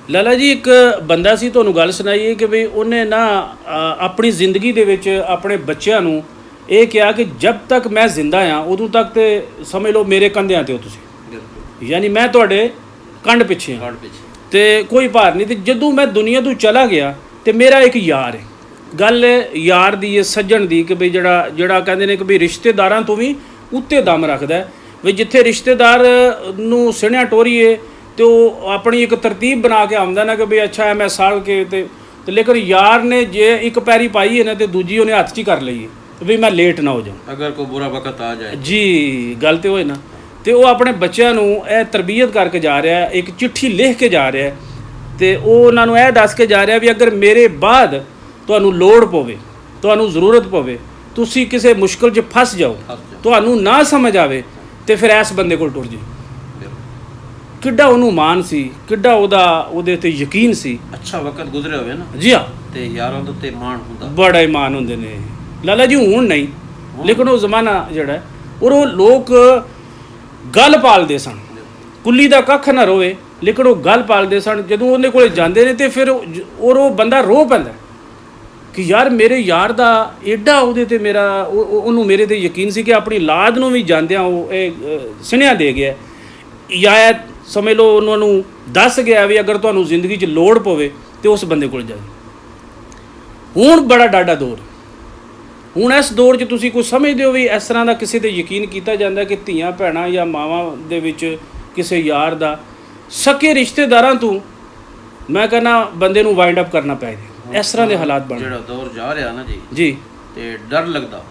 ਲਾਲਾ ਜੀ ਇੱਕ ਬੰਦਾ ਸੀ, ਤੁਹਾਨੂੰ ਗੱਲ ਸੁਣਾਈਏ ਕਿ ਵੀ ਉਹਨੇ ਨਾ ਆਪਣੀ ਜ਼ਿੰਦਗੀ ਦੇ ਵਿੱਚ ਆਪਣੇ ਬੱਚਿਆਂ ਨੂੰ ਇਹ ਕਿਹਾ ਕਿ ਜਦ ਤੱਕ ਮੈਂ ਜ਼ਿੰਦਾ ਹਾਂ ਉਦੋਂ ਤੱਕ ਤੇ ਸਮਝ ਲਓ ਮੇਰੇ ਕੰਧਿਆਂ ਤੇ ਹੋ ਤੁਸੀਂ, ਯਾਨੀ ਮੈਂ ਤੁਹਾਡੇ ਕੰਧ ਪਿੱਛੇ ਹਾਂ ਤੇ ਕੋਈ ਭਾਰ ਨਹੀਂ। ਤੇ ਜਦੋਂ ਮੈਂ ਦੁਨੀਆ ਤੋਂ ਚਲਾ ਗਿਆ ਤੇ ਮੇਰਾ ਇੱਕ ਯਾਰ ਹੈ, ਗੱਲ ਯਾਰ ਦੀ ਹੈ, ਸੱਜਣ ਦੀ, ਕਿ ਬਈ ਜਿਹੜਾ ਕਹਿੰਦੇ ਨੇ ਕਿ ਵੀ ਰਿਸ਼ਤੇਦਾਰਾਂ ਤੋਂ ਵੀ ਉੱਤੇ ਦਮ ਰੱਖਦਾ ਵੀ ਜਿੱਥੇ ਰਿਸ਼ਤੇਦਾਰ ਨੂੰ ਸਿਣਿਆ ਟੋਰੀਏ ਤੇ ਉਹ ਆਪਣੀ ਇੱਕ ਤਰਤੀਬ ਬਣਾ ਕੇ ਆਉਂਦਾ ਨਾ ਕਿ ਵੀ ਅੱਛਾ ਮੈਂ ਸਾਲ ਕੇ ਤੇ ਲੇਕਿਨ ਯਾਰ ਨੇ ਜੇ ਇੱਕ ਪੈਰੀ ਪਾਈ ਹੈ ਨਾ ਤੇ ਦੂਜੀ ਉਹਨੇ ਹੱਥ 'ਚ ਹੀ ਕਰ ਲਈ ਹੈ ਵੀ ਮੈਂ ਲੇਟ ਨਾ ਹੋ ਜਾਵਾਂ ਅਗਰ ਕੋਈ ਬੁਰਾ ਵਕਤ ਆ ਜਾਏ ਜੀ, ਗੱਲ ਤੇ ਹੋਏ ਨਾ। ਤੇ ਉਹ ਆਪਣੇ ਬੱਚਿਆਂ ਨੂੰ ਇਹ ਤਰਬੀਅਤ ਕਰਕੇ ਜਾ ਰਿਹਾ, ਇੱਕ ਚਿੱਠੀ ਲਿਖ ਕੇ ਜਾ ਰਿਹਾ ਤੇ ਉਹ ਉਹਨਾਂ ਨੂੰ ਇਹ ਦੱਸ ਕੇ ਜਾ ਰਿਹਾ ਵੀ ਅਗਰ ਮੇਰੇ ਬਾਅਦ ਤੁਹਾਨੂੰ ਲੋੜ ਪਵੇ, ਤੁਹਾਨੂੰ ਜ਼ਰੂਰਤ ਪਵੇ, ਤੁਸੀਂ ਕਿਸੇ ਮੁਸ਼ਕਲ 'ਚ ਫਸ ਜਾਓ, ਤੁਹਾਨੂੰ ਨਾ ਸਮਝ ਆਵੇ ਤੇ ਫਿਰ ਇਸ ਬੰਦੇ ਕੋਲ ਟੁਰ ਜੀ। ਕਿੱਡਾ ਉਹਨੂੰ ਮਾਣ ਸੀ, ਕਿੱਡਾ ਉਹਦੇ ਤੇ ਯਕੀਨ ਸੀ। ਅੱਛਾ ਵਕਤ ਗੁਜ਼ਰਿਆ ਹੋਵੇ ਨਾ ਜੀ ਹਾਂ, ਤੇ ਯਾਰਾਂ ਦੇ ਉੱਤੇ ਮਾਣ ਹੁੰਦਾ, ਬੜਾ ਹੀ ਮਾਣ ਹੁੰਦੇ ਨੇ ਲਾਲਾ ਜੀ। ਹੁਣ ਨਹੀਂ, ਲੇਕਿਨ ਉਹ ਜ਼ਮਾਨਾ ਜਿਹੜਾ ਉਹ ਲੋਕ ਗੱਲ ਪਾਲਦੇ ਸਨ, ਕੁੱਲੀ ਦਾ ਕੱਖ ਨਾ ਰੋਵੇ ਲੇਕਿਨ ਉਹ ਗੱਲ ਪਾਲਦੇ ਸਨ। ਜਦੋਂ ਉਹਦੇ ਕੋਲੇ ਜਾਂਦੇ ਨੇ ਤੇ ਫਿਰ ਉਹ ਬੰਦਾ ਰੋ ਪੈਂਦਾ ਕਿ ਯਾਰ ਮੇਰੇ ਯਾਰ ਦਾ ਐਡਾ ਉਹਦੇ ਤੇ ਮੇਰਾ ਉਹਨੂੰ ਮੇਰੇ ਤੇ ਯਕੀਨ ਸੀ ਕਿ ਆਪਣੀ ਔਲਾਦ ਨੂੰ ਵੀ ਜਾਂਦਿਆਂ ਉਹ ਇਹ ਸੁਨੇਹਾ ਦੇ ਗਿਆ ਜਾਂ ਸਮਝ ਲਓ ਉਹਨਾਂ ਨੂੰ ਦੱਸ ਗਿਆ ਵੀ ਅਗਰ ਤੁਹਾਨੂੰ ਜ਼ਿੰਦਗੀ 'ਚ ਲੋੜ ਪਵੇ ਤੇ ਉਸ ਬੰਦੇ ਕੋਲ ਜਾਓ। ਹੁਣ ਬੜਾ ਡਾਢਾ ਦੌਰ, ਹੁਣ ਇਸ ਦੌਰ 'ਚ ਤੁਸੀਂ ਕੁਝ ਸਮਝਦੇ ਹੋ ਵੀ ਇਸ ਤਰ੍ਹਾਂ ਦਾ ਕਿਸੇ ਤੇ ਯਕੀਨ ਕੀਤਾ ਜਾਂਦਾ ਕਿ ਧੀਆਂ ਭੈਣਾਂ ਜਾਂ ਮਾਵਾਂ ਦੇ ਵਿੱਚ ਕਿਸੇ ਯਾਰ ਦਾ ਸਕੇ ਰਿਸ਼ਤੇਦਾਰਾਂ ਤੋਂ ਮੈਂ ਕਹਿੰਦਾ ਬੰਦੇ ਨੂੰ ਵਾਈਂਡ ਅਪ ਕਰਨਾ ਪੈ ਗਿਆ। ਇਸ ਤਰ੍ਹਾਂ ਦੇ ਹਾਲਾਤ ਬਣ ਜਿਹੜਾ ਦੌਰ ਜਾ ਰਿਹਾ ਨਾ ਜੀ ਤੇ ਡਰ ਲੱਗਦਾ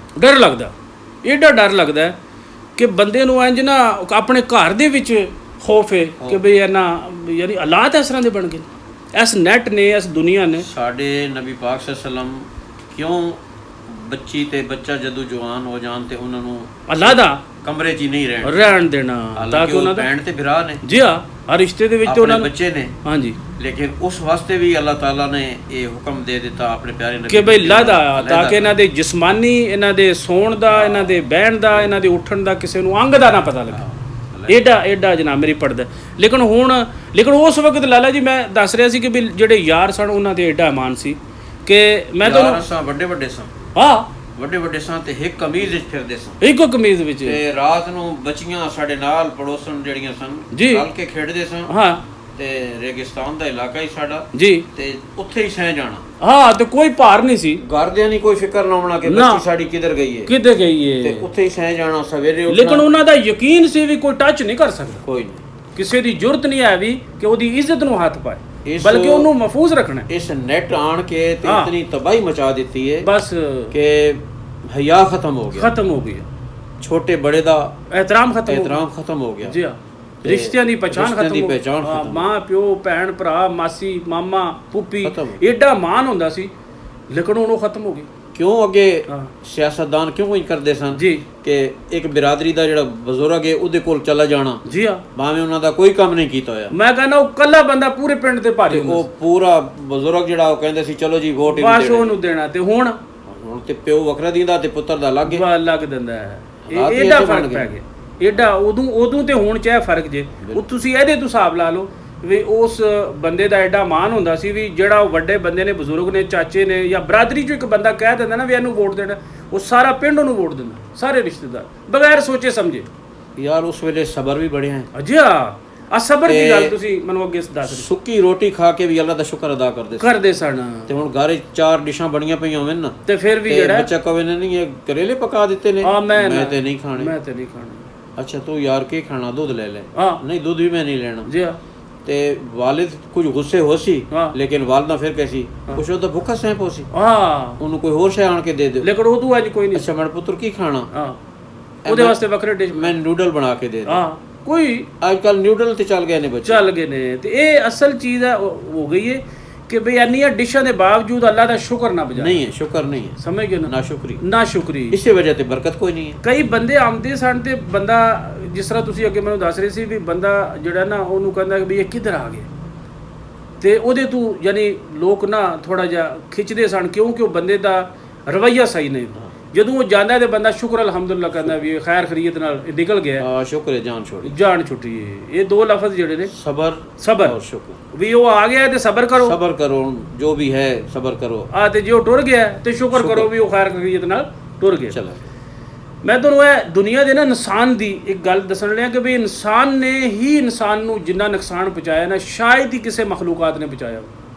ਐਡਾ ਡਰ ਲੱਗਦਾ ਕਿ ਬੰਦੇ ਨੂੰ ਇੰਜ ਨਾ ਆਪਣੇ ਘਰ ਦੇ ਵਿੱਚ ਖੌਫ ਹੈ ਕਿ ਬਈ ਇਹ ਨਾ ਯਾਨੀ ਹਾਲਾਤ ਇਸ ਤਰ੍ਹਾਂ ਦੇ ਬਣ ਗਏ ਇਸ ਨੈਟ ਨੇ, ਇਸ ਦੁਨੀਆ ਨੇ। ਸਾਡੇ ਨਬੀ ਪਾਕ ਸੱਲਮ ਕਿਉਂ ਬੱਚੀ ਤੇ ਬੱਚਾ ਜਦੋਂ ਜਵਾਨ ਹੋ ਜਾਣ ਤੇ ਉਹਨਾਂ ਨੂੰ ਅੱਲਾ ਦਾ ਕਮਰੇ 'ਚ ਹੀ ਨਹੀਂ ਰਹਿਣ ਦੇਣਾ ਤਾਂ ਕਿ ਉਹਨਾਂ ਦਾ ਭੈਣ ਤੇ ਭਰਾ ਨੇ ਜੀ ਹਾਂ ਹਰ ਰਿਸ਼ਤੇ ਦੇ ਵਿੱਚ ਤੇ ਉਹਨਾਂ ਬੱਚੇ ਨੇ ਹਾਂਜੀ, ਲੇਕਿਨ ਉਸ ਵਾਸਤੇ ਵੀ ਅੱਲਾਹ ਤਾਲਾ ਨੇ ਇਹ ਹੁਕਮ ਦੇ ਦਿੱਤਾ ਆਪਣੇ ਪਿਆਰੇ ਨਬੀ ਕਿ ਬਈ ਅੱਲਾ ਦਾ ਤਾਂ ਕਿ ਇਹਨਾਂ ਦੇ ਜਿਸਮਾਨੀ, ਇਹਨਾਂ ਦੇ ਸੌਣ ਦਾ, ਇਹਨਾਂ ਦੇ ਬਹਿਣ ਦਾ, ਇਹਨਾਂ ਦੇ ਉੱਠਣ ਦਾ ਕਿਸੇ ਨੂੰ ਅੰਗ ਦਾ ਨਾ ਪਤਾ ਲੱਗੇ। ਐਡਾ ਜਨਾਬ ਮੇਰੀ ਪੜਦਾ। ਲੇਕਿਨ ਉਸ ਵਕਤ ਲਾਲਾ ਜੀ ਮੈਂ ਦੱਸ ਰਿਹਾ ਸੀ ਕਿ ਵੀ ਜਿਹੜੇ ਯਾਰ ਸਨ ਉਹਨਾਂ ਦੇ ਐਡਾ ਮਾਨ ਸੀ ਕਿ ਮੈਂ ਤੁਹਾਨੂੰ ਵੱਡੇ ਸਾਂ ਹਾਂ ਵੱਡੇ ਸਾਂ ਤੇ ਇੱਕ ਕਮੀਜ਼ ਵਿੱਚ ਫਿਰਦੇ ਸਾਂ, ਇੱਕੋ ਕਮੀਜ਼ ਵਿੱਚ ਤੇ ਰਾਤ ਨੂੰ ਬੱਚੀਆਂ ਸਾਡੇ ਨਾਲ ਪੜੋਸਣ ਜਿਹੜੀਆਂ ਸਨ ਰਲ ਕੇ ਖੇਡਦੇ ਸਾਂ। ਹਾਂ ਤੇ ਰੇਗਿਸਤਾਨ ਦਾ ਇਲਾਕਾ ਹੀ ਸਾਡਾ ਜੀ ਤੇ ਉੱਥੇ ਹੀ ਸਹਿ ਜਾਣਾ। ਹਾਂ ਤੇ ਕੋਈ ਭਾਰ ਨਹੀਂ ਸੀ, ਘਰਦਿਆਂ ਨਹੀਂ ਕੋਈ ਫਿਕਰ ਨਾ ਹੋਣਾ ਕਿ ਬੱਚੀ ਸਾਡੀ ਕਿੱਧਰ ਗਈ ਹੈ ਤੇ ਉੱਥੇ ਹੀ ਸਹਿ ਜਾਣਾ ਸਵੇਰੇ ਉੱਠਣਾ। ਲੇਕਿਨ ਉਹਨਾਂ ਦਾ ਯਕੀਨ ਸੀ ਵੀ ਕੋਈ ਟੱਚ ਨਹੀਂ ਕਰ ਸਕਦਾ, ਕੋਈ ਨਹੀਂ, ਕਿਸੇ ਦੀ ਜ਼ਰੂਰਤ ਨਹੀਂ ਹੈ ਵੀ ਕਿ ਉਹਦੀ ਇੱਜ਼ਤ ਨੂੰ ਹੱਥ ਪਾਏ, ਬਲਕਿ ਉਹਨੂੰ ਮਹਿਫੂਜ਼ ਰੱਖਣਾ। ਇਸ ਨੈਟ ਆਣ ਕੇ ਤੇ ਇਤਨੀ ਤਬਾਹੀ ਮਚਾ ਦਿੱਤੀ ਹੈ ਬਸ ਕਿ ਹਯਾ ਖਤਮ ਹੋ ਗਿਆ, ਛੋਟੇ ਬੜੇ ਦਾ ਇਹਤਰਾਮ ਖਤਮ ਹੋ ਗਿਆ ਜੀ ਹਾਂ, ਰਿਸ਼ਤਿਆਂ ਦੀ ਪਛਾਣ ਖਤਮ, ਮਾਂ ਪਿਓ ਭੈਣ ਭਰਾ ਮਾਸੀ ਮਾਮਾ ਫੁੱਫੀ ਐਡਾ ਮਾਨ ਹੁੰਦਾ ਸੀ ਲੇਕਿਨ ਉਹ ਖਤਮ ਹੋ ਗਈ। ਕਿਉਂ ਅੱਗੇ ਸਿਆਸਤਦਾਨ ਕਿਉਂ ਹੀ ਕਰਦੇ ਸਨ ਜੀ ਕਿ ਇੱਕ ਬਿਰਾਦਰੀ ਦਾ ਜਿਹੜਾ ਬਜ਼ੁਰਗ ਹੈ ਉਹਦੇ ਕੋਲ ਚਲਾ ਜਾਣਾ ਜੀ ਹਾਂ, ਭਾਵੇਂ ਉਹਨਾਂ ਦਾ ਕੋਈ ਕੰਮ ਨਹੀਂ ਕੀਤਾ ਹੋਇਆ। ਮੈਂ ਕਹਿੰਦਾ ਉਹ ਕੱਲਾ ਬੰਦਾ ਪੂਰੇ ਪਿੰਡ ਤੇ ਭਾਰੀ, ਉਹ ਪੂਰਾ ਬਜ਼ੁਰਗ ਜਿਹੜਾ ਉਹ ਕਹਿੰਦੇ ਸੀ ਚਲੋ ਜੀ ਵੋਟ ਬਸ ਉਹਨੂੰ ਦੇਣਾ। ਤੇ ਹੁਣ ਤੇ ਪਿਓ ਵੱਖਰਾ ਦਿੰਦਾ ਤੇ ਪੁੱਤਰ ਦਾ ਲੱਗ ਦਿੰਦਾ ਹੈ। ਐਡਾ ਫਰਕ ਪੈ ਗਿਆ, ਐਡਾ ਉਦੋਂ ਤੇ ਹੁਣ ਚ ਇਹ ਫਰਕ ਜੇ। ਉਹ ਤੁਸੀਂ ਇਹਦੇ ਤੋਂ ਹਿਸਾਬ ਲਾ ਲਓ ਵੀ ਉਸ ਬੰਦੇ ਦਾ ਐਡਾ ਮਾਨ ਹੁੰਦਾ ਸੀ ਵੀ ਜਿਹੜਾ ਉਹ ਵੱਡੇ ਬੰਦੇ ਨੇ, ਬਜ਼ੁਰਗ ਨੇ, ਚਾਚੇ ਨੇ ਜਾਂ ਬਰਾਦਰੀ ਚੋਂ ਇੱਕ ਬੰਦਾ ਕਹਿ ਦਿੰਦਾ ਨਾ ਵੀ ਇਹਨੂੰ ਵੋਟ ਦੇਣਾ, ਉਹ ਸਾਰਾ ਪਿੰਡ ਉਹਨੂੰ ਵੋਟ ਦਿੰਦਾ, ਸਾਰੇ ਰਿਸ਼ਤੇਦਾਰ ਬਗੈਰ ਸੋਚੇ ਸਮਝੇ। ਯਾਰ ਉਸ ਵੇਲੇ ਸਬਰ ਵੀ ਬੜਿਆ ਹੈ ਜੀ ਆ ਸਬਰ ਦੀ ਗੱਲ ਤੁਸੀਂ ਮੈਨੂੰ ਅੱਗੇ ਦੱਸ ਰਹੇ। ਸੁੱਕੀ ਰੋਟੀ ਖਾ ਕੇ ਵੀ ਅੱਲਾ ਦਾ ਸ਼ੁਕਰ ਅਦਾ ਕਰਦੇ ਸਨ। ਤੇ ਹੁਣ ਘਰ 4 ਡਿਸ਼ਾਂ ਬਣੀਆਂ ਪਈਆਂ ਹੋਣ ਨਾ ਤੇ ਫਿਰ ਵੀ ਜਿਹੜਾ ਬੱਚਾ ਕਹੇ ਨਹੀਂ ਇਹ ਕਰੇਲੇ ਪਕਾ ਦਿੱਤੇ ਨੇ, ਮੈਂ ਤੇ ਨਹੀਂ ਖਾਣੇ। ਅੱਛਾ ਤੂੰ ਯਾਰ ਕੀ ਖਾਣਾ, ਦੁੱਧ ਲੈ ਲੈ। ਨਹੀਂ ਦੁੱਧ ਵੀ ਮੈਂ ਨਹੀਂ ਲੈਣਾ ਜੀ। ਤੇ ਵਾਲਿਦ ਕੁਝ ਗੁੱਸੇ ਹੋ ਸੀ ਲੇਕਿਨ ਵਾਲਦਾ ਫਿਰ ਕੈਸੀ ਕੁਛ ਉਹ ਤਾਂ ਭੁੱਖਾ ਸਹਿਪ ਹੋ ਸੀ, ਉਹਨੂੰ ਕੋਈ ਹੋਰ ਸ਼ੈ ਆਣ ਕੇ ਦੇ ਦੇ, ਲੇਕਿਨ ਉਹ ਤੂੰ ਅੱਜ ਕੋਈ ਨਹੀਂ। ਅੱਛਾ ਮੇਰਾ ਪੁੱਤਰ ਕੀ ਖਾਣਾ, ਉਹਦੇ ਵਾਸਤੇ ਵੱਖਰੇ ਡਿਸ਼ ਮੈਂ ਨੂਡਲ ਬਣਾ ਕੇ ਦੇ ਦੇ। ਕੋਈ ਅੱਜ ਕੱਲ ਨਿਊਡਲ ਤੇ ਚੱਲ ਗਏ ਨੇ ਤੇ ਇਹ ਅਸਲ ਚੀਜ਼ ਹੋ ਗਈ ਹੈ ਕਿ ਬਈ ਇੰਨੀਆਂ ਡਿਸ਼ਾਂ ਦੇ ਬਾਵਜੂਦ ਅੱਲਾ ਦਾ ਸ਼ੁਕਰ ਨਾ ਬਜਾ ਨਹੀਂ ਹੈ, ਸ਼ੁਕਰ ਨਹੀਂ ਹੈ, ਸਮਝ ਗਏ ਨਾ ਸ਼ੁਕਰੀ ਇਸੇ ਵਜ੍ਹਾ ਤੇ ਬਰਕਤ ਕੋਈ ਨਹੀਂ ਹੈ। ਕਈ ਬੰਦੇ ਆਉਂਦੇ ਸਨ ਤੇ ਬੰਦਾ ਜਿਸ ਤਰ੍ਹਾਂ ਤੁਸੀਂ ਅੱਗੇ ਮੈਨੂੰ ਦੱਸ ਰਹੇ ਸੀ ਵੀ ਬੰਦਾ ਜਿਹੜਾ ਨਾ ਉਹਨੂੰ ਕਹਿੰਦਾ ਕਿ ਵੀ ਇਹ ਕਿੱਧਰ ਆ ਗਿਆ ਤੇ ਉਹਦੇ ਤੋਂ ਯਾਨੀ ਲੋਕ ਨਾ ਥੋੜਾ ਜਿਹਾ ਖਿੱਚਦੇ ਸਨ ਕਿਉਂਕਿ ਉਹ ਬੰਦੇ ਦਾ ਰਵੱਈਆ ਸਹੀ ਨਹੀਂ। ਜਦੋਂ ਉਹ ਜਾਂਦਾ ਤੇ ਬੰਦਾ ਸ਼ੁਕਰ ਅਲਹਮਦੁਲਿਲਾ ਕਹਿੰਦਾ ਵੀ ਇਹ ਖੈਰ ਖਰੀਅਤ ਨਾਲ ਇਹ ਨਿਕਲ ਗਿਆ। ਸ਼ੁਕਰ ਹੈ, ਜਾਨ ਛੋੜੀ, ਜਾਨ ਛੁੱਟੀ ਹੈ। ਇਹ ਦੋ ਲਫ਼ਜ਼ ਜਿਹੜੇ ਨੇ ਸਬਰ ਔਰ ਸ਼ੁਕਰ, ਵੀ ਉਹ ਆ ਗਿਆ ਤੇ ਸਬਰ ਕਰੋ ਜੋ ਵੀ ਹੈ ਸਬਰ ਕਰੋ। ਤੇ ਜੇ ਉਹ ਟੁਰ ਗਿਆ ਤੇ ਸ਼ੁਕਰ ਕਰੋ ਵੀ ਉਹ ਖੈਰ ਖਰੀਅਤ ਨਾਲ ਟੁਰ ਗਿਆ। ਚਲੋ ਮੈਂ ਤੁਹਾਨੂੰ ਇਹ ਦੁਨੀਆ ਦੇ ਨਾ ਇਨਸਾਨ ਦੀ ਇੱਕ ਗੱਲ ਦੱਸਣ ਲਿਆ ਕਿ ਵੀ ਇਨਸਾਨ ਨੇ ਹੀ ਇਨਸਾਨ ਨੂੰ ਜਿੰਨਾ ਨੁਕਸਾਨ ਪਹੁੰਚਾਇਆ ਨਾ, ਸ਼ਾਇਦ ਹੀ ਕਿਸੇ ਮਖਲੂਕਾਤ ਨੇ ਪਹੁੰਚਾਇਆ।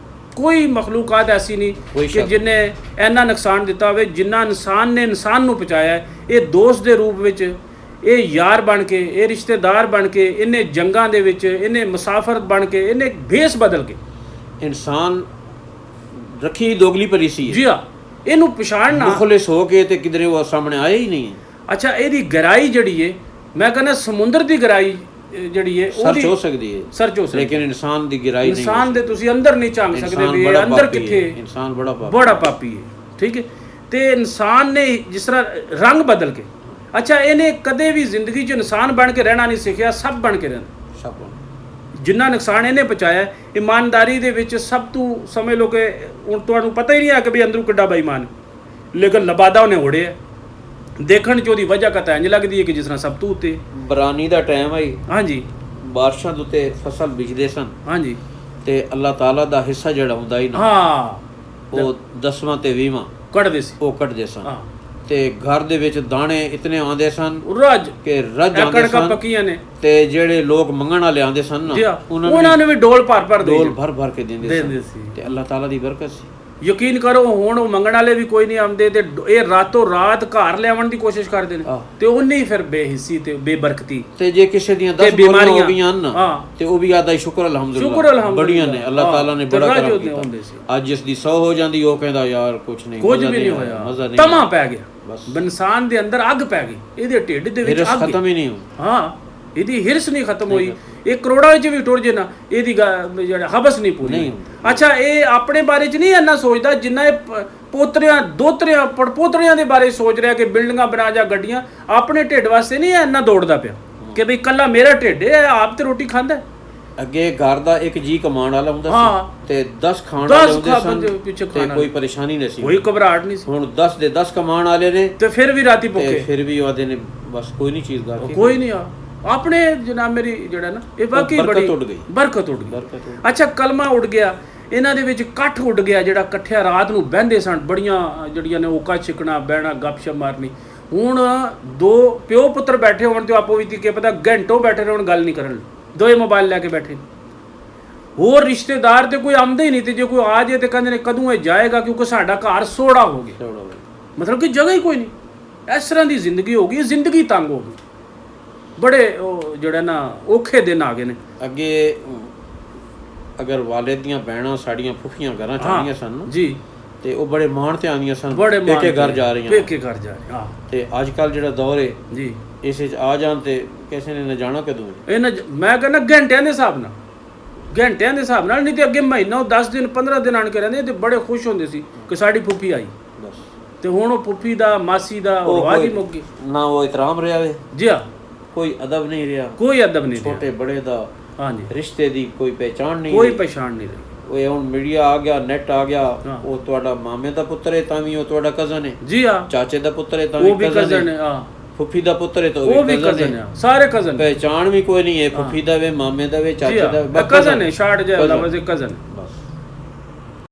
ਕੋਈ ਮਖਲੂਕਾਤ ਐਸੀ ਨਹੀਂ ਕਿ ਜਿਹਨੇ ਇੰਨਾ ਨੁਕਸਾਨ ਦਿੱਤਾ ਹੋਵੇ ਜਿੰਨਾ ਇਨਸਾਨ ਨੇ ਇਨਸਾਨ ਨੂੰ ਪਹੁੰਚਾਇਆ। ਇਹ ਦੋਸਤ ਦੇ ਰੂਪ ਵਿੱਚ, ਇਹ ਯਾਰ ਬਣ ਕੇ, ਇਹ ਰਿਸ਼ਤੇਦਾਰ ਬਣ ਕੇ, ਇਹਨੇ ਜੰਗਾਂ ਦੇ ਵਿੱਚ, ਇਹਨੇ ਮੁਸਾਫਰ ਬਣ ਕੇ, ਇਹਨੇ ਭੇਸ ਬਦਲ ਕੇ ਇਨਸਾਨ ਰੱਖੀ ਦੋਗਲੀ ਪਰੀਸੀ। ਜੀ ਹਾਂ, ਇਹਨੂੰ ਪਛਾਣਨਾ ਮੁਖਲਿਸ ਹੋ ਕੇ ਤੇ ਕਿਧਰੇ ਉਹ ਸਾਹਮਣੇ ਆਇਆ ਹੀ ਨਹੀਂ। ਅੱਛਾ, ਇਹਦੀ ਗਹਿਰਾਈ ਜਿਹੜੀ ਹੈ, ਮੈਂ ਕਹਿੰਦਾ ਸਮੁੰਦਰ ਦੀ ਗਹਿਰਾਈ ਜਿਹੜੀ ਹੈ ਸਰਚ ਹੋ ਸਕਦੀ ਹੈ, ਸਰਚ ਹੋ ਸਕਦੀ, ਲੇਕਿਨ ਇਨਸਾਨ ਦੀ ਗਹਿਰਾਈ ਨਹੀਂ। ਇਨਸਾਨ ਦੇ ਤੁਸੀਂ ਅੰਦਰ ਨਹੀਂ ਝਾਂਕ ਸਕਦੇ ਵੀ ਇਹ ਅੰਦਰ ਕਿੱਥੇ। ਇਨਸਾਨ ਬੜਾ ਪਾਪੀ ਹੈ, ਠੀਕ ਹੈ। ਤੇ ਇਨਸਾਨ ਨੇ ਜਿਸ ਤਰ੍ਹਾਂ ਰੰਗ ਬਦਲ ਕੇ, ਅੱਛਾ ਇਹਨੇ ਕਦੇ ਵੀ ਜ਼ਿੰਦਗੀ 'ਚ ਇਨਸਾਨ ਬਣ ਕੇ ਰਹਿਣਾ ਨਹੀਂ ਸਿੱਖਿਆ, ਸਭ ਬਣ ਕੇ ਰਹਿਣਾ। ਸਭ ਜਿੰਨਾ ਨੁਕਸਾਨ ਇਹਨੇ ਪਹੁੰਚਾਇਆ, ਇਮਾਨਦਾਰੀ ਦੇ ਵਿੱਚ ਸਭ ਤੋਂ ਸਮਝ ਲਓ ਕਿ ਹੁਣ ਤੁਹਾਨੂੰ ਪਤਾ ਹੀ ਨਹੀਂ ਆ ਕਿ ਵੀ ਅੰਦਰੋਂ ਕਿੱਡਾ ਬੇਈਮਾਨ, ਲੇਕਿਨ ਲਬਾਦਾ ਉਹਨੇ ਉੜਿਆ। ਦੇਖਣ 'ਚ ਉਹਦੀ ਵਜ੍ਹਾ ਕਤਾ ਇੰਝ ਲੱਗਦੀ ਹੈ ਕਿ ਜਿਸ ਤਰ੍ਹਾਂ ਸਭ ਤੋਂ ਉੱਤੇ ਬਰਾਨੀ ਦਾ ਟਾਈਮ ਆਈ। ਹਾਂਜੀ, ਬਾਰਿਸ਼ਾਂ ਦੇ ਉੱਤੇ ਫਸਲ ਬੀਜਦੇ ਸਨ। ਹਾਂਜੀ, ਤੇ ਅੱਲਾਹ ਤਾਲਾ ਦਾ ਹਿੱਸਾ ਜਿਹੜਾ ਹੁੰਦਾ ਹੀ ਨਾ, ਉਹ 10ਵਾਂ ਤੇ 20ਵਾਂ ਕੱਢਦੇ ਸੀ, ਉਹ ਕੱਢਦੇ ਸਨ। ਤੇ ਘਰ ਦੇ ਵਿੱਚ ਦਾਣੇ ਇਤਨੇ ਆਉਂਦੇ ਸਨ ਕਿ ਰੱਜ ਆਉਂਦੇ ਸਨ। ਪੱਕੀਆਂ ਨੇ ਤੇ ਜਿਹੜੇ ਲੋਕ ਮੰਗਣ ਵਾਲੇ ਆਉਂਦੇ ਸਨ ਨਾ, ਉਹਨਾਂ ਨੂੰ ਵੀ ਡੋਲ ਭਰ ਕੇ ਦਿੰਦੇ ਸੀ। ਤੇ ਅੱਲਾਹ ਤਾਲਾ ਦੀ ਬਰਕਤ ਸੀ। ਯਕੀਨ ਕਰੋ, ਹੁਣ ਉਹ ਮੰਗਣ ਵਾਲੇ ਵੀ ਕੋਈ ਨਹੀਂ ਆਉਂਦੇ ਤੇ ਇਹ ਰਾਤੋਂ ਰਾਤ ਘਰ ਲਿਆਉਣ ਦੀ ਕੋਸ਼ਿਸ਼ ਕਰਦੇ ਨੇ, ਤੇ ਉਹਨੇ ਹੀ ਫਿਰ ਬੇਹਿੱਸੀ ਤੇ ਬੇਬਰਕਤੀ। ਤੇ ਜੇ ਕਿਸੇ ਦੀਆਂ 10 ਬਿਮਾਰੀਆਂ ਹੋ ਗਈਆਂ ਨਾ, ਤੇ ਉਹ ਵੀ ਆਦਾ ਸ਼ੁਕਰ ਅਲਹਮਦੁਲਿਲਾ ਬੜੀਆਂ ਨੇ, ਅੱਲਾਹ ਤਾਲਾ ਨੇ ਬੜਾ ਕਰਮ ਕੀਤਾ। ਅੱਜ ਇਸ ਦੀ 100 ਹੋ ਜਾਂਦੀ, ਉਹ ਕਹਿੰਦਾ ਯਾਰ ਕੁਝ ਵੀ ਨਹੀਂ ਹੋਇਆ, ਤਮਾ ਪੈ ਗਿਆ। ਬਸ ਇਨਸਾਨ ਦੇ ਅੰਦਰ ਅੱਗ ਪੈ ਗਈ, ਇਹਦੇ ਢਿੱਡ ਦੇ ਵਿੱਚ ਅੱਗ ਖਤਮ ਹੀ ਨਹੀਂ ਹੋਈ। ਇਹਦੀ ਹਿਰਸ ਨਹੀਂ ਖਤਮ ਹੋਈ। ਇਹ ਕਰੋੜਾਂ ਵਿੱਚ ਵੀ ਟੁਰ ਜੇ ਨਾ, ਇਹਦੀ ਜਿਹੜਾ ਹਬਸ ਨਹੀਂ ਪੂਰੀ। ਅੱਛਾ, ਇਹ ਆਪਣੇ ਬਾਰੇ 'ਚ ਨਹੀਂ ਇੰਨਾ ਸੋਚਦਾ ਜਿੰਨਾ ਇਹ ਪੋਤਰਿਆਂ ਦੋਤਰਿਆਂ ਪੜਪੋਤਰਿਆਂ ਦੇ ਬਾਰੇ ਸੋਚ ਰਿਹਾ ਕਿ ਬਿਲਡਿੰਗਾਂ ਬਣਾ ਜਾ, ਗੱਡੀਆਂ। ਆਪਣੇ ਢਿੱਡ ਵਾਸਤੇ ਨਹੀਂ ਇੰਨਾ ਦੌੜਦਾ ਪਿਆ ਕਿ ਬਈ ਕੱਲਾ ਮੇਰਾ ਢਿੱਡ ਹੈ, ਆਪ ਤੇ ਰੋਟੀ ਖਾਂਦਾ। ਅੱਗੇ ਘਰ ਦਾ ਇੱਕ ਜੀ ਕਮਾਉਣ ਵਾਲਾ ਹੁੰਦਾ ਸੀ ਤੇ 10 ਖਾਣ ਵਾਲੇ ਹੁੰਦੇ ਸਨ, ਤੇ ਕੋਈ ਪਰੇਸ਼ਾਨੀ ਨਹੀਂ ਸੀ, ਕੋਈ ਘਬਰਾਹਟ ਨਹੀਂ ਸੀ। ਹੁਣ 10 ਦੇ 10 ਕਮਾਉਣ ਵਾਲੇ ਨੇ ਤੇ ਫਿਰ ਵੀ ਰਾਤੀ ਭੁੱਖੇ, ਫਿਰ ਵੀ ਉਹਦੇ ਨੇ ਬਸ ਕੋਈ ਨਹੀਂ ਚੀਜ਼ ਗਾ ਕੋਈ ਨਹੀਂ ਆ ਆਪਣੇ ਜਨਾਬ। ਮੇਰੀ ਜਿਹੜਾ ਨਾ ਇਹ ਵਾਕਈ ਬੜੀ ਬਰਕਤ ਉੱਡ ਗਈ। ਅੱਛਾ, ਕਲਮਾ ਉੱਡ ਗਿਆ, ਇਹਨਾਂ ਦੇ ਵਿੱਚ ਇਕੱਠ ਉੱਡ ਗਿਆ, ਜਿਹੜਾ ਇਕੱਠਿਆ ਰਾਤ ਨੂੰ ਬਹਿੰਦੇ ਸਨ, ਬੜੀਆਂ ਜਿਹੜੀਆਂ ਨੇ ਓਕਾ ਛਿਕਣਾ, ਬਹਿਣਾ, ਗੱਪਸ਼ਪ ਮਾਰਨੀ। ਹੁਣ ਦੋ ਪਿਓ ਪੁੱਤਰ ਬੈਠੇ ਹੋਣ ਤੇ ਆਪੋ ਵਿੱਚ ਕੀ ਪਤਾ ਘੰਟੋਂ ਬੈਠੇ ਰਹਿਣ, ਗੱਲ ਨਹੀਂ ਕਰਨ, ਦੋਏ ਮੋਬਾਈਲ ਲੈ ਕੇ ਬੈਠੇ। ਹੋਰ ਰਿਸ਼ਤੇਦਾਰ ਤੇ ਕੋਈ ਆਉਂਦੇ ਹੀ ਨਹੀਂ, ਤੇ ਜੇ ਕੋਈ ਆ ਜਾਏ ਤੇ ਕਹਿੰਦੇ ਨੇ ਕਦੋਂ ਇਹ ਜਾਏਗਾ, ਕਿਉਂਕਿ ਸਾਡਾ ਘਰ ਸੋੜਾ ਹੋ ਗਿਆ, ਮਤਲਬ ਕਿ ਜਗ੍ਹਾ ਹੀ ਕੋਈ ਨਹੀਂ। ਇਸ ਤਰ੍ਹਾਂ ਦੀ ਜ਼ਿੰਦਗੀ ਹੋ ਗਈ, ਜ਼ਿੰਦਗੀ ਤੰਗ ਹੋ ਗਈ। ਬੜੇ ਉਹ ਜਿਹੜਾ ਨਾ ਔਖੇ ਦਿਨ ਆ ਗਏ ਨੇ। ਅੱਗੇ ਅਗਰ ਵਾਲਿਦ ਦੀਆਂ ਭੈਣਾਂ ਸਾਡੀਆਂ ਫੁੱਫੀਆਂ ਘਰਾਂ ਚ ਆਉਂਦੀਆਂ ਸਨ ਜੀ, ਤੇ ਉਹ ਬੜੇ ਮਾਣ ਤੇ ਆਉਂਦੀਆਂ ਸਨ, ਪੇਕੇ ਘਰ ਜਾ ਰਹੀਆਂ, ਤੇ ਅੱਜ ਕੱਲ ਜਿਹੜਾ ਦੌਰ ਹੈ ਜੀ, ਇਸ ਵਿੱਚ ਆ ਜਾਣ ਤੇ ਕਿਸੇ ਨੇ ਨਾ ਜਾਣਾ ਕਦੋਂ। ਮੈਂ ਕਹਿੰਦਾ ਘੰਟਿਆਂ ਦੇ ਹਿਸਾਬ ਨਾਲ, ਨਹੀਂ ਤੇ ਅੱਗੇ ਮਹੀਨਾ 10 ਦਿਨ 15 ਦਿਨ ਆਣ ਕੇ ਰਹਿੰਦੇ ਤੇ ਬੜੇ ਖੁਸ਼ ਹੁੰਦੇ ਸੀ ਕਿ ਸਾਡੀ ਫੁੱਫੀ ਆਈ। ਤੇ ਹੁਣ ਉਹ ਫੁੱਫੀ ਦਾ, ਮਾਸੀ ਦਾ ਆਵਾਜ਼ ਹੀ ਮੁੱਕ ਗਈ ਨਾ, ਉਹ ਇਤਰਾਮ ਰਿਹਾ ਵੇ ਜੀ, ਕੋਈ ਅਦਬ ਨਹੀਂ ਰਿਹਾ, ਕੋਈ ਅਦਬ ਨਹੀਂ, ਛੋਟੇ ਬੜੇ ਦਾ ਹਾਂਜੀ ਰਿਸ਼ਤੇ ਦੀ ਕੋਈ ਪਹਿਚਾਣ ਨਹੀਂ, ਕੋਈ ਪਛਾਣ ਨਹੀਂ ਰਹੀ। ਉਹ ਹੁਣ ਮੀਡੀਆ ਆ ਗਿਆ, ਨੈਟ ਆ ਗਿਆ, ਉਹ ਤੁਹਾਡਾ ਮਾਮੇ ਦਾ ਪੁੱਤਰ ਹੈ ਤਾਂ ਵੀ ਉਹ ਤੁਹਾਡਾ ਕਜ਼ਨ ਹੈ ਜੀ, ਚਾਚੇ ਦਾ ਪੁੱਤਰ ਹੈ ਤਾਂ ਵੀ ਕਜ਼ਨ ਹੈ, ਫੁੱਫੀ ਦਾ ਪੁੱਤਰ ਹੈ ਤਾਂ ਉਹ ਵੀ ਕਜ਼ਨ ਹੈ, ਸਾਰੇ ਕਜ਼ਨ। ਪਹਿਚਾਣ ਵੀ ਕੋਈ ਨਹੀਂ ਹੈ, ਫੁੱਫੀ ਦਾ ਵੇ, ਮਾਮੇ ਦਾ ਵੇ, ਚਾਚੇ ਦਾ, ਕਜ਼ਨ ਹੈ, ਸ਼ਾਰਟ ਜਿਹਾ ਲਫ਼ਜ਼ ਕਜ਼ਨ।